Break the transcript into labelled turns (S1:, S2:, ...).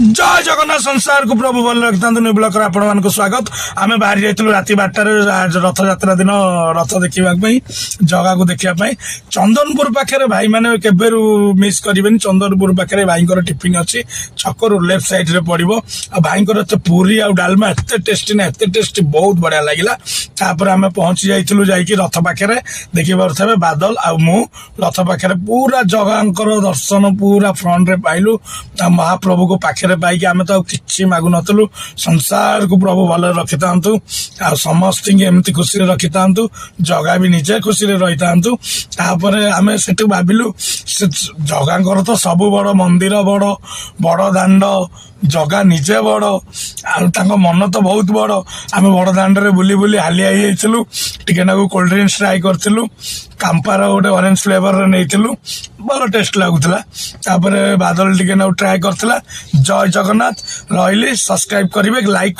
S1: जय जगन्नाथ संसार को प्रभु भल रखता ब्लॉक आपण स्वागत आम बाहरी जाइलु राति 12 रथ यात्रा दिन रथ देखा जगह को देखापी चंदनपुर पाखे भाई मैंने केबेरू मिस करें चंदनपुर पाखे भाई टिफिन अच्छी छकरू लेफ्ट साइड रे पड़ो भाई पूरी आ डालमा एत टेस्टी ना एत टेस्टी बहुत बढ़िया लगे आम पहुंची जाइलु रथ पाखे देखी पारे बादल आ रथ पाखे पूरा जगह दर्शन पूरा फ्रंट रे पाइलु महाप्रभु को पाखे पाइक आम तो किसी मागु नु संसार को प्रभु भल रखी था आ समस्त एमती खुशी रखी था जगह भी निजे खुशी रही था आम से भाविलु जगह तो सब बड़ मंदिर बड़ बड़ दांड जगह निजे बड़ आ मन तो बहुत बड़ आम बड़ दांडे बुली बुली हालिया टिके नाकु कोल्ड ड्रिंक्स ट्राए करूँ कांपार गोटे ऑरेंज फ्लेवर नहीं भल टेस्ट लगुला बादल टिके नाकु ट्राए करथिला। जय जगन्नाथ रही सब्सक्राइब करेंगे लाइक